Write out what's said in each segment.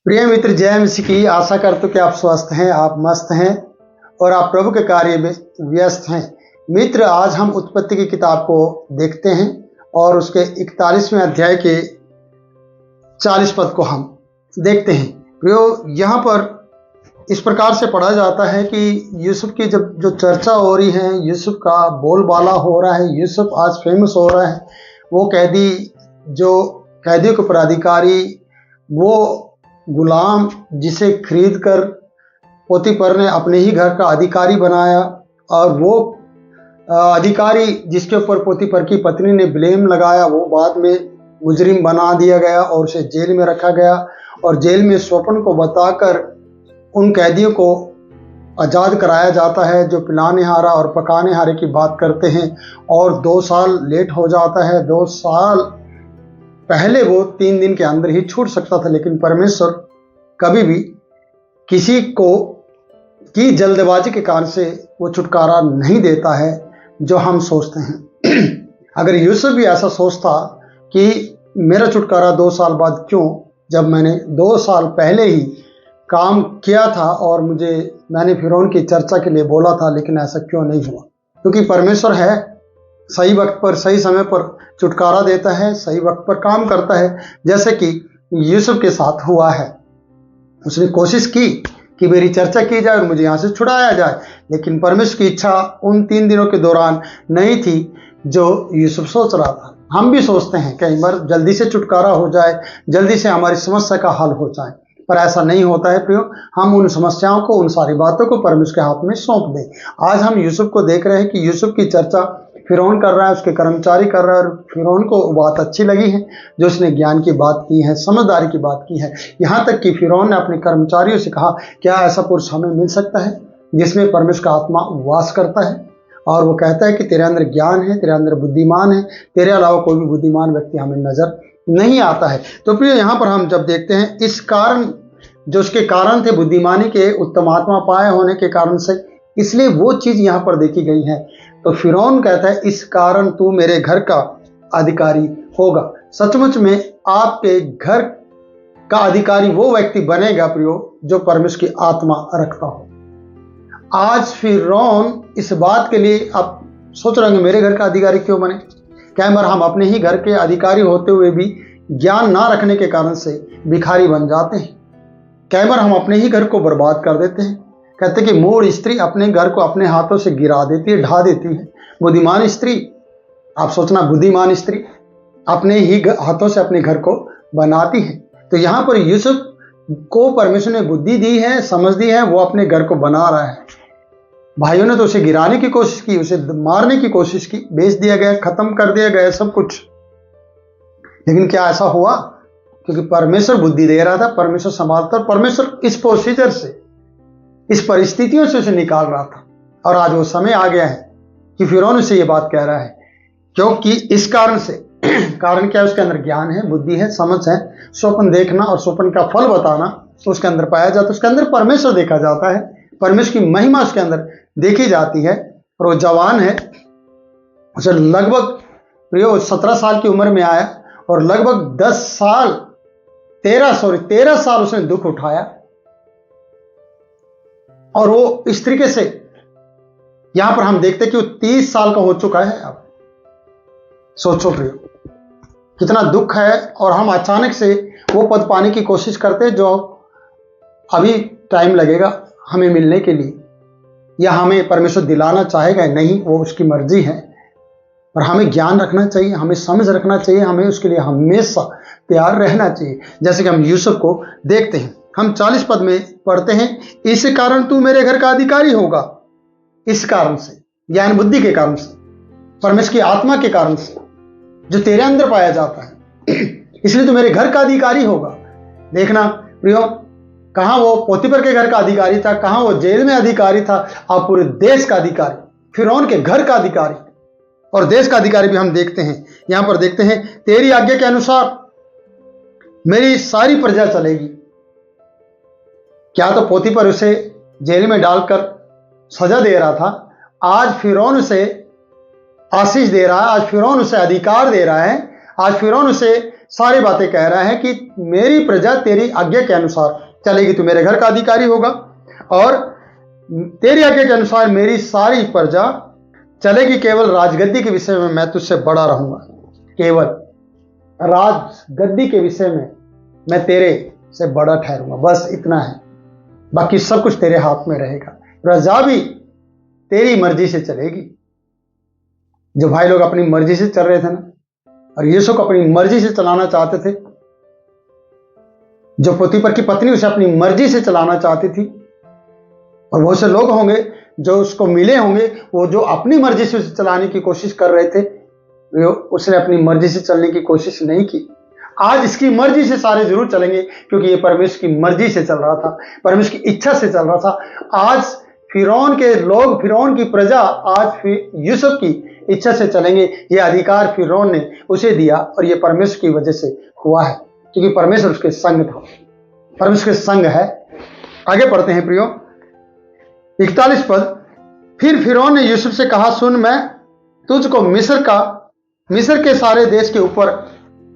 प्रिय मित्र, जय मसीह की। आशा करते कि आप स्वस्थ हैं, आप मस्त हैं और आप प्रभु के कार्य में व्यस्त हैं। मित्र, आज हम उत्पत्ति की किताब को देखते हैं और उसके 41वें अध्याय के 40 पद को हम देखते हैं। प्रियो, यहाँ पर इस प्रकार से पढ़ा जाता है कि यूसुफ की जब जो चर्चा हो रही है, यूसुफ का बोलबाला हो रहा है, यूसुफ आज फेमस हो रहा है। वो कैदी, जो कैदियों के ऊपर अधिकारी, वो गुलाम जिसे खरीद कर पोतीफर ने अपने ही घर का अधिकारी बनाया, और वो अधिकारी जिसके ऊपर पोतीफर की पत्नी ने ब्लेम लगाया, वो बाद में मुजरिम बना दिया गया और उसे जेल में रखा गया। और जेल में स्वप्न को बताकर उन कैदियों को आज़ाद कराया जाता है जो पिलाने हारा और पकाने हारे की बात करते हैं। और 2 साल लेट हो जाता है। 2 साल पहले वो 3 दिन के अंदर ही छूट सकता था, लेकिन परमेश्वर कभी भी किसी को की जल्दबाजी के कारण से वो छुटकारा नहीं देता है जो हम सोचते हैं। अगर यूसुफ भी ऐसा सोचता कि मेरा छुटकारा 2 साल बाद क्यों, जब मैंने 2 साल पहले ही काम किया था और मैंने फिरौन की चर्चा के लिए बोला था, लेकिन ऐसा क्यों नहीं हुआ? क्योंकि परमेश्वर है, सही वक्त पर सही समय पर छुटकारा देता है, सही वक्त पर काम करता है। जैसे कि यूसुफ के साथ हुआ है। उसने कोशिश की कि मेरी चर्चा की जाए और मुझे यहाँ से छुड़ाया जाए, लेकिन परमेश्वर की इच्छा उन 3 दिनों के दौरान नहीं थी जो यूसुफ सोच रहा था। हम भी सोचते हैं कई बार जल्दी से छुटकारा हो जाए, जल्दी से हमारी समस्या का हल हो जाए, पर ऐसा नहीं होता है। प्रियो, हम उन समस्याओं को, उन सारी बातों को परमेश्वर के हाथ में सौंप दें। आज हम यूसुफ को देख रहे हैं कि यूसुफ की चर्चा फिरौन कर रहा है, उसके कर्मचारी कर रहा है, और फिरौन को बात अच्छी लगी है जो उसने ज्ञान की बात की है, समझदारी की बात की है। यहाँ तक कि फिरौन ने अपने कर्मचारियों से कहा, क्या ऐसा पुरुष हमें मिल सकता है जिसमें परमेश्वर का आत्मा वास करता है? और वो कहता है कि तेरे अंदर ज्ञान है, तेरे अंदर बुद्धिमान है, तेरे अलावा कोई भी बुद्धिमान व्यक्ति हमें नजर नहीं आता है। तो प्रिय, यहाँ पर हम जब देखते हैं इस कारण, जो उसके कारण थे बुद्धिमानी के, उत्तम आत्मा पाए होने के कारण से, इसलिए वो चीज यहाँ पर देखी गई है। तो फिरौन कहता है, इस कारण तू मेरे घर का अधिकारी होगा। सचमुच में आपके घर का अधिकारी वो व्यक्ति बनेगा प्रियो जो परमेश्वर की आत्मा रखता हो। आज फिरौन इस बात के लिए आप सोच रहे होंगे, मेरे घर का अधिकारी क्यों बने? क्या बार हम अपने ही घर के अधिकारी होते हुए भी ज्ञान ना रखने के कारण से भिखारी बन जाते हैं। कई बार हम अपने ही घर को बर्बाद कर देते हैं। कहते हैं कि मूढ़ स्त्री अपने घर को अपने हाथों से गिरा देती है, ढा देती है। बुद्धिमान स्त्री, आप सोचना, बुद्धिमान स्त्री अपने ही हाथों से अपने घर को बनाती है। तो यहाँ पर यूसुफ को परमेश्वर ने बुद्धि दी है, समझ दी है, वो अपने घर को बना रहा है। भाइयों ने तो उसे गिराने की कोशिश की, उसे मारने की कोशिश की, बेच दिया गया, खत्म कर दिया गया सब कुछ, लेकिन क्या ऐसा हुआ? क्योंकि परमेश्वर बुद्धि दे रहा था, परमेश्वर संभालता, और परमेश्वर इस प्रोसीजर से, इस परिस्थितियों से उसे निकाल रहा था। और आज वो समय आ गया है कि फिरौन से ये बात कह रहा है, क्योंकि इस कारण से, कारण क्या है? उसके अंदर ज्ञान है, बुद्धि है, समझ है, स्वप्न देखना और स्वप्न का फल बताना उसके अंदर पाया जाता है। उसके अंदर परमेश्वर देखा जाता है, परमेश्वर की महिमा उसके अंदर देखी जाती है। और वो जवान है, उसे लगभग प्रियो 17 साल की उम्र में आया और लगभग 13 साल उसने दुख उठाया। और वो इस तरीके से, यहां पर हम देखते हैं कि वो 30 साल का हो चुका है। अब सोचो प्रियो, कितना दुख है। और हम अचानक से वो पद पाने की कोशिश करते हैं जो अभी टाइम लगेगा हमें मिलने के लिए, या हमें परमेश्वर दिलाना चाहेगा, नहीं, वो उसकी मर्जी है। और हमें ज्ञान रखना चाहिए, हमें समझ रखना चाहिए, हमें उसके लिए हमेशा तैयार रहना चाहिए। जैसे कि हम यूसुफ को देखते हैं, हम 40 पद में पढ़ते हैं, इस कारण तू मेरे घर का अधिकारी होगा। इस कारण से, ज्ञान बुद्धि के कारण से, परमेश्वर की आत्मा के कारण से जो तेरे अंदर पाया जाता है, इसलिए तू मेरे घर का अधिकारी होगा। देखना प्रियो, कहां वो पोतीफर के घर का अधिकारी था, कहां वो जेल में अधिकारी था, अब पूरे देश का अधिकारी, फिरौन के घर का अधिकारी और देश का अधिकारी भी हम देखते हैं। यहां पर देखते हैं, तेरी आज्ञा के अनुसार मेरी सारी प्रजा चलेगी। क्या तो पोतीफर उसे जेल में डालकर सजा दे रहा था, आज फिरौन उसे आशीष दे रहा है, आज फिरौन उसे अधिकार दे रहा है, आज फिरौन उसे सारी बातें कह रहा है कि मेरी प्रजा तेरी आज्ञा के अनुसार चलेगी, तू मेरे घर का अधिकारी होगा और तेरी आज्ञा के अनुसार मेरी सारी प्रजा चलेगी। केवल राजगद्दी के विषय में मैं तुझसे बड़ा रहूंगा, केवल राजगद्दी के विषय में मैं तेरे से बड़ा ठहरूंगा, बस इतना है। बाकी सब कुछ तेरे हाथ में रहेगा, प्रजा भी तेरी मर्जी से चलेगी। जो भाई लोग अपनी मर्जी से चल रहे थे ना, और यीशु को अपनी मर्जी से चलाना चाहते थे, जो पोतीफर की पत्नी उसे अपनी मर्जी से चलाना चाहती थी, और बहुत से लोग होंगे जो उसको मिले होंगे, वो जो अपनी मर्जी से उसे चलाने की कोशिश कर रहे थे, उसने अपनी मर्जी से चलने की कोशिश नहीं की। आज इसकी मर्जी से सारे जरूर चलेंगे, क्योंकि ये परमेश्वर की मर्जी से चल रहा था, परमेश्वर की इच्छा से चल रहा था। आज फिरौन के लोग, फिरौन की प्रजा आज यूसुफ की इच्छा से चलेंगे। ये अधिकार फिरौन ने उसे दिया और ये परमेश्वर की वजह से हुआ है, क्योंकि परमेश्वर उसके संग था, परमेश्वर के संग है। आगे पढ़ते हैं प्रियो, 41 पद। फिर फिरौन ने यूसुफ से कहा, सुन, मैं तुझको मिस्र के सारे देश के ऊपर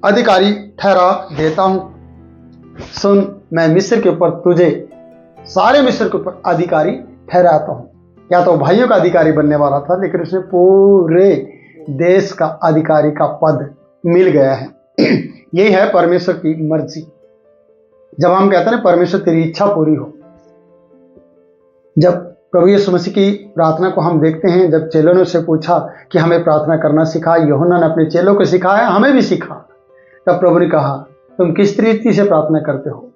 अधिकारी ठहरा देता हूं। सुन, मैं मिस्र के ऊपर तुझे, सारे मिस्र के ऊपर अधिकारी ठहराता हूं। या तो भाइयों का अधिकारी बनने वाला था, लेकिन उसने पूरे देश का अधिकारी का पद मिल गया है। यही है परमेश्वर की मर्जी। जब हम कहते हैं ना, परमेश्वर तेरी इच्छा पूरी हो, जब प्रभु यीशु मसीह की प्रार्थना को हम देखते हैं, जब चेलों ने उससे पूछा कि हमें प्रार्थना करना सिखा, यूहन्ना ने अपने चेलों को सिखाया, हमें भी सिखा, तब प्रभु ने कहा, तुम किस रीति से प्रार्थना करते हो?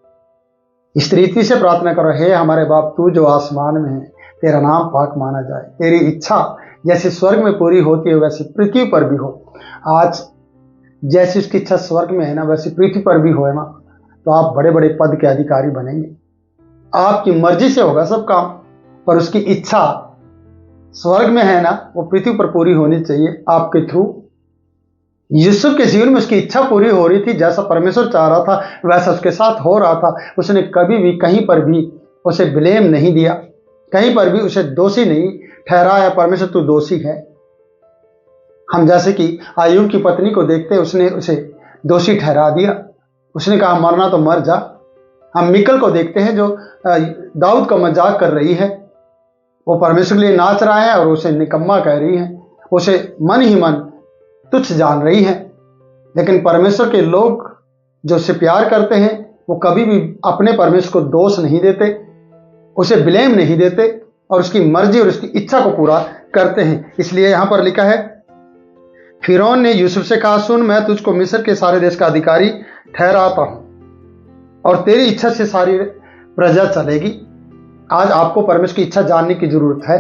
इस रीति से प्रार्थना करो, हे हमारे बाप तू जो आसमान में है, तेरा नाम पाक माना जाए, तेरी इच्छा जैसे स्वर्ग में पूरी होती है वैसे पृथ्वी पर भी हो। आज जैसी उसकी इच्छा स्वर्ग में है ना, वैसे पृथ्वी पर भी हो ना, तो आप बड़े बड़े पद के अधिकारी बनेंगे। आपकी मर्जी से होगा सब काम, पर उसकी इच्छा स्वर्ग में है ना, वो पृथ्वी पर पूरी होनी चाहिए आपके थ्रू। यूसुफ के जीवन में उसकी इच्छा पूरी हो रही थी, जैसा परमेश्वर चाह रहा था वैसा उसके साथ हो रहा था। उसने कभी भी कहीं पर भी उसे ब्लेम नहीं दिया, कहीं पर भी उसे दोषी नहीं ठहराया। परमेश्वर तू दोषी है। हम जैसे कि अय्यूब की पत्नी को देखते, उसने उसे दोषी ठहरा दिया, उसने कहा मरना तो मर जा। हम मिकल को देखते हैं जो दाऊद का मजाक कर रही है, वो परमेश्वर के लिए नाच रहा है और उसे निकम्मा कह रही है, उसे मन ही मन तुच्छ जान रही है। लेकिन परमेश्वर के लोग जो उससे प्यार करते हैं, वो कभी भी अपने परमेश्वर को दोष नहीं देते, उसे ब्लेम नहीं देते, और उसकी मर्जी और उसकी इच्छा को पूरा करते हैं। इसलिए यहां पर लिखा है, फिरौन ने यूसुफ से कहा, सुन, मैं तुझको मिस्र के सारे देश का अधिकारी ठहराता हूं और तेरी इच्छा से सारी प्रजा चलेगी। आज आपको परमेश्वर की इच्छा जानने की जरूरत है,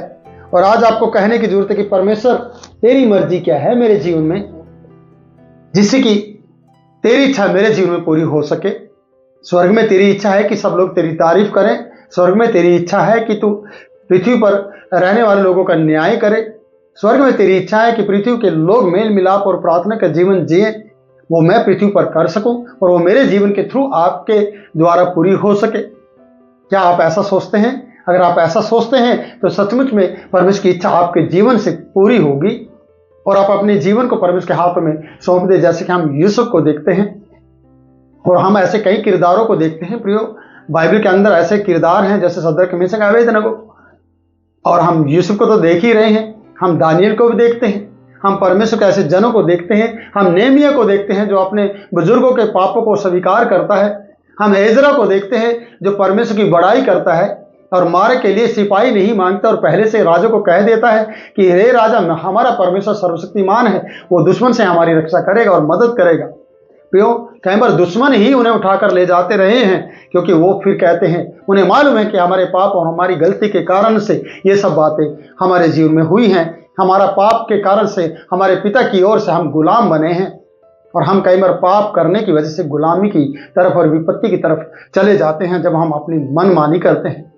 और आज आपको कहने की जरूरत है कि परमेश्वर तेरी मर्जी क्या है मेरे जीवन में, जिससे कि तेरी इच्छा मेरे जीवन में पूरी हो सके। स्वर्ग में तेरी इच्छा है कि सब लोग तेरी तारीफ करें, स्वर्ग में तेरी इच्छा है कि तू पृथ्वी पर रहने वाले लोगों का न्याय करे, स्वर्ग में तेरी इच्छा है कि पृथ्वी के लोग मेल मिलाप और प्रार्थना का जीवन जिए, वो मैं पृथ्वी पर कर सकूं और वो मेरे जीवन के थ्रू आपके द्वारा पूरी हो सके। क्या आप ऐसा सोचते हैं? अगर आप ऐसा सोचते हैं तो सचमुच में परमेश्वर की इच्छा आपके जीवन से पूरी होगी और आप अपने जीवन को परमेश्वर के हाथों में सौंप दे। जैसे कि हम यूसुफ को देखते हैं और हम ऐसे कई किरदारों को देखते हैं प्रियो, बाइबल के अंदर ऐसे किरदार हैं जैसे सदरक मेशक अबेदनगो, और हम यूसुफ को तो देख ही रहे हैं, हम दानियल को भी देखते हैं, हम परमेश्वर के ऐसे जनों को देखते हैं, हम नेमिया को देखते हैं जो अपने बुजुर्गों के पापों को स्वीकार करता है, हम एजरा को देखते हैं जो परमेश्वर की बड़ाई करता है और मारे के लिए सिपाही नहीं मांगता और पहले से राजा को कह देता है कि हे राजा, हमारा परमेश्वर सर्वशक्तिमान है, वो दुश्मन से हमारी रक्षा करेगा और मदद करेगा। क्यों? कई बार दुश्मन ही उन्हें उठाकर ले जाते रहे हैं, क्योंकि वो फिर कहते हैं, उन्हें मालूम है कि हमारे पाप और हमारी गलती के कारण से ये सब बातें हमारे जीवन में हुई हैं, हमारा पाप के कारण से हमारे पिता की ओर से हम गुलाम बने हैं, और हम कई बार पाप करने की वजह से गुलामी की तरफ और विपत्ति की तरफ चले जाते हैं जब हम अपनी मनमानी करते हैं।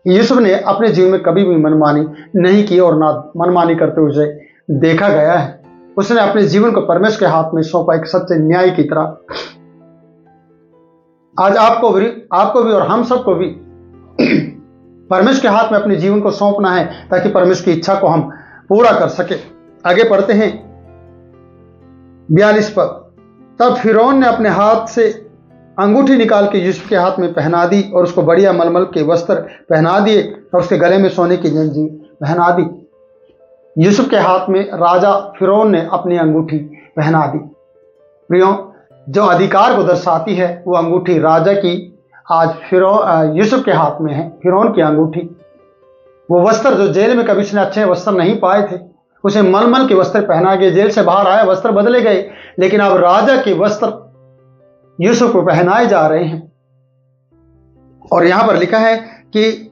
यूसुफ ने अपने जीवन में कभी भी मनमानी नहीं की और ना मनमानी करते हुए उसे देखा गया है। उसने अपने जीवन को परमेश्वर के हाथ में सौंपा एक सच्चे न्याय की तरह। आज आपको भी और हम सबको भी परमेश्वर के हाथ में अपने जीवन को सौंपना है ताकि परमेश्वर की इच्छा को हम पूरा कर सके। आगे पढ़ते हैं 42 पद। तब फिरौन ने अपने हाथ से अंगूठी निकाल के यूसुफ के हाथ में पहना दी और उसको बढ़िया मलमल के वस्त्र पहना दिए और उसके गले में सोने की जंजीर पहना दी। यूसुफ के हाथ में राजा फिरौन ने अपनी अंगूठी पहना दी। प्रियो, जो अधिकार को दर्शाती है वो अंगूठी राजा की आज यूसुफ के हाथ में है, फिरौन की अंगूठी। वो वस्त्र जो जेल में कभी उसने अच्छे वस्त्र नहीं पाए थे, उसे मलमल के वस्त्र पहना गए। जेल से बाहर आया, वस्त्र बदले गए, लेकिन अब राजा के वस्त्र यूसुफ को पहनाए जा रहे हैं। और यहां पर लिखा है कि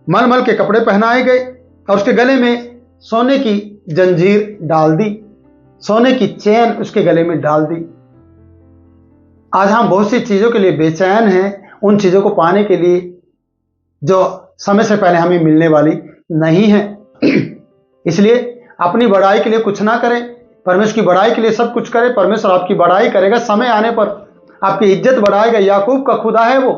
मलमल के कपड़े पहनाए गए और उसके गले में सोने की जंजीर डाल दी, सोने की चेन उसके गले में डाल दी। आज हम बहुत सी चीजों के लिए बेचैन हैं, उन चीजों को पाने के लिए जो समय से पहले हमें मिलने वाली नहीं है। इसलिए अपनी बड़ाई के लिए कुछ ना करें, परमेश्वर की बड़ाई के लिए सब कुछ करें। परमेश्वर आपकी बड़ाई करेगा, समय आने पर आपकी इज्जत बढ़ाएगा। याकूब का खुदा है वो,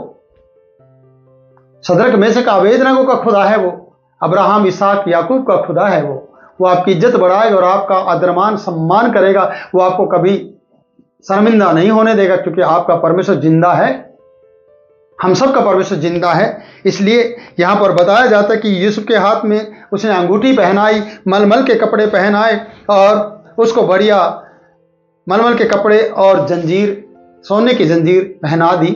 सदरक मेशक अबेदनगो का खुदा है वो, अब्राहम इसहाक याकूब का खुदा है वो आपकी इज्जत बढ़ाएगा और आपका आदरमान सम्मान करेगा। वो आपको कभी शर्मिंदा नहीं होने देगा, क्योंकि आपका परमेश्वर जिंदा है, हम सब का परमेश्वर जिंदा है। इसलिए यहां पर बताया जाता है कि यूसुफ के हाथ में उसने अंगूठी पहनाई, मलमल के कपड़े पहनाए और उसको बढ़िया मलमल के कपड़े और जंजीर, सोने की जंजीर पहना दी।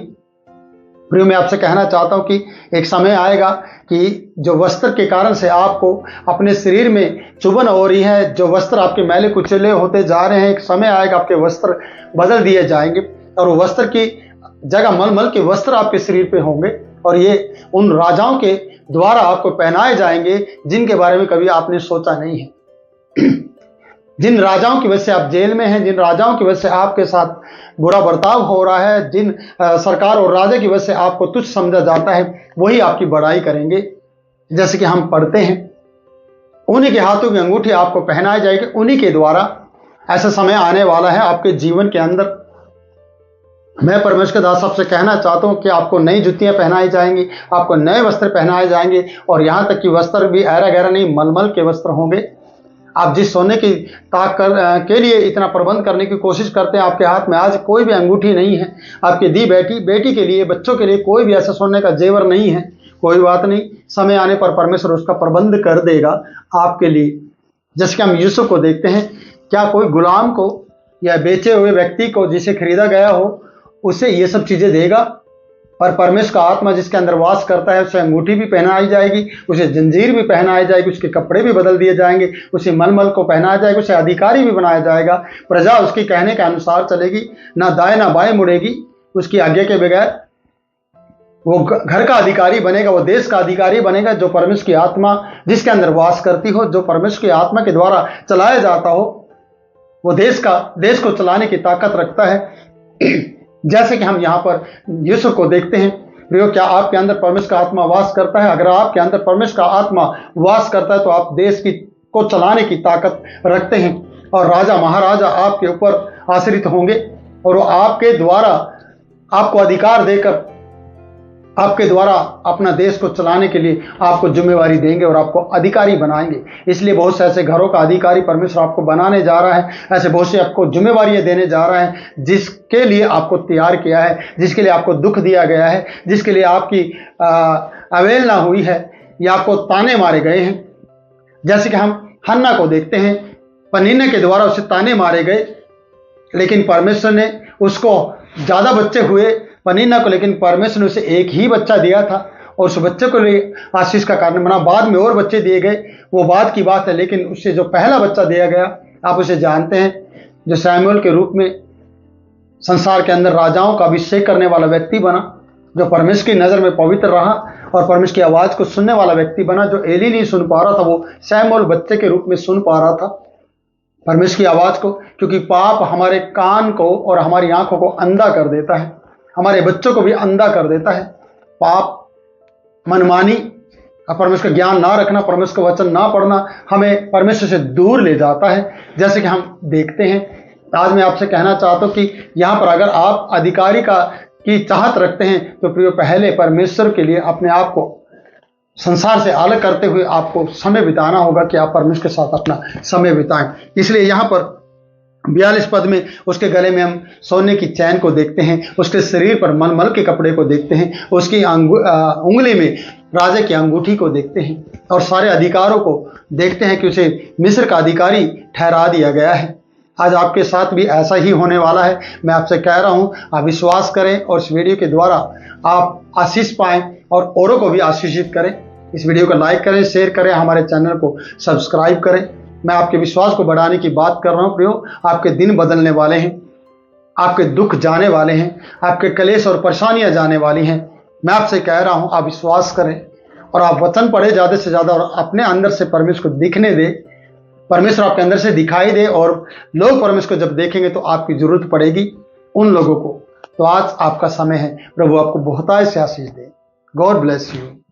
प्रियो, मैं आपसे कहना चाहता हूं कि एक समय आएगा कि जो वस्त्र के कारण से आपको अपने शरीर में चुभन हो रही है, जो वस्त्र आपके मैले कुचले होते जा रहे हैं, एक समय आएगा आपके वस्त्र बदल दिए जाएंगे और वो वस्त्र की जगह मलमल के वस्त्र आपके शरीर पे होंगे और ये उन राजाओं के द्वारा आपको पहनाए जाएंगे जिनके बारे में कभी आपने सोचा नहीं है। जिन राजाओं की वजह से आप जेल में हैं, जिन राजाओं की वजह से आपके साथ बुरा बर्ताव हो रहा है, जिन सरकार और राजा की वजह से आपको तुच्छ समझा जाता है, वही आपकी बड़ाई करेंगे। जैसे कि हम पढ़ते हैं, उन्हीं के हाथों की अंगूठी आपको पहनाई जाएगी, उन्हीं के द्वारा। ऐसा समय आने वाला है आपके जीवन के अंदर। मैं परमेश्वर के दास आपसे कहना चाहता हूं कि आपको नई जुतियां पहनाई जाएंगी, आपको नए वस्त्र पहनाए जाएंगे और यहां तक कि वस्त्र भी ऐरा गहरा नहीं, मलमल के वस्त्र होंगे। आप जिस सोने की ताक के लिए इतना प्रबंध करने की कोशिश करते हैं, आपके हाथ में आज कोई भी अंगूठी नहीं है, आपकी दी बेटी के लिए, बच्चों के लिए कोई भी ऐसा सोने का जेवर नहीं है, कोई बात नहीं, समय आने पर परमेश्वर उसका प्रबंध कर देगा आपके लिए। जैसे कि हम यूसुफ को देखते हैं, क्या कोई गुलाम को या बेचे हुए व्यक्ति को जिसे खरीदा गया हो उसे ये सब चीजें देगा? पर परमेश्वर का आत्मा जिसके अंदर वास करता है, उसे अंगूठी भी पहनाई जाएगी, उसे जंजीर भी पहनाई जाएगी, उसके कपड़े भी बदल दिए जाएंगे, उसे मलमल को पहनाया जाएगा, उसे अधिकारी भी बनाया जाएगा। प्रजा उसके कहने के अनुसार चलेगी, ना दाएं ना बाएं मुड़ेगी, उसकी आज्ञा के बगैर। वो घर का अधिकारी बनेगा, वो देश का अधिकारी बनेगा। जो परमेश्वर की आत्मा जिसके अंदर वास करती हो, जो परमेश्वर की आत्मा के द्वारा चलाया जाता हो, वो देश को चलाने की ताकत रखता है। जैसे कि हम यहाँ पर यूसुफ को देखते हैं। प्रियो, क्या आपके अंदर परमेश्वर का आत्मा वास करता है? अगर आपके अंदर परमेश्वर का आत्मा वास करता है तो आप देश को चलाने की ताकत रखते हैं और राजा महाराजा आपके ऊपर आश्रित होंगे और वो आपके द्वारा आपको अधिकार देकर आपके द्वारा अपना देश को चलाने के लिए आपको जिम्मेवारी देंगे और आपको अधिकारी बनाएंगे। इसलिए बहुत से ऐसे घरों का अधिकारी परमेश्वर आपको बनाने जा रहा है, ऐसे बहुत से आपको जिम्मेवारियां देने जा रहा है जिसके लिए आपको तैयार किया है, जिसके लिए आपको दुख दिया गया है, जिसके लिए आपकी अवहेलना हुई है या आपको ताने मारे गए हैं। जैसे कि हम हन्ना को देखते हैं, पनीना के द्वारा उसे ताने मारे गए, लेकिन परमेश्वर ने उसको ज्यादा बच्चे हुए पनीना को, लेकिन परमेश्वर ने उसे एक ही बच्चा दिया था और उस बच्चे को लिए आशीष का कारण बना। बाद में और बच्चे दिए गए, वो बाद की बात है, लेकिन उससे जो पहला बच्चा दिया गया आप उसे जानते हैं, जो शमूएल के रूप में संसार के अंदर राजाओं का अभिषेक करने वाला व्यक्ति बना, जो परमेश्वर की नजर में पवित्र रहा और परमेश्वर की आवाज को सुनने वाला व्यक्ति बना। जो एली नहीं सुन पा रहा था, वो शमूएल बच्चे के रूप में सुन पा रहा था परमेश्वर की आवाज को, क्योंकि पाप हमारे कान को और हमारी आंखों को अंधा कर देता है, हमारे बच्चों को भी अंधा कर देता है। पाप, मनमानी, परमेश्वर का ज्ञान ना रखना, परमेश्वर का वचन ना पढ़ना हमें परमेश्वर से दूर ले जाता है। जैसे कि हम देखते हैं, आज मैं आपसे कहना चाहता हूं कि यहां पर अगर आप अधिकारी की चाहत रखते हैं तो प्रियो, पहले परमेश्वर के लिए अपने आप को संसार से अलग करते हुए आपको समय बिताना होगा कि आप परमेश्वर के साथ अपना समय बिताएं। इसलिए यहां पर 42 पद में उसके गले में हम सोने की चैन को देखते हैं, उसके शरीर पर मलमल के कपड़े को देखते हैं, उसकी उंगली में राजा की अंगूठी को देखते हैं और सारे अधिकारों को देखते हैं कि उसे मिस्र का अधिकारी ठहरा दिया गया है। आज आपके साथ भी ऐसा ही होने वाला है। मैं आपसे कह रहा हूं, आप विश्वास करें और इस वीडियो के द्वारा आप आशीष पाएं और औरों को भी आशीषित करें। इस वीडियो को लाइक करें, शेयर करें, हमारे चैनल को सब्सक्राइब करें। मैं आपके विश्वास को बढ़ाने की बात कर रहा हूं प्रियो। आपके दिन बदलने वाले हैं, आपके दुख जाने वाले हैं, आपके कलेश और परेशानियां जाने वाली हैं। मैं आपसे कह रहा हूं, आप विश्वास करें और आप वचन पढ़े ज़्यादा से ज़्यादा और अपने अंदर से परमेश्वर को दिखने दे। परमेश्वर आपके अंदर से दिखाई दे और लोग परमेश्वर को जब देखेंगे तो आपकी जरूरत पड़ेगी उन लोगों को। तो आज आपका समय है, प्रभु आपको बहुतायत से आशीष दे। God bless you.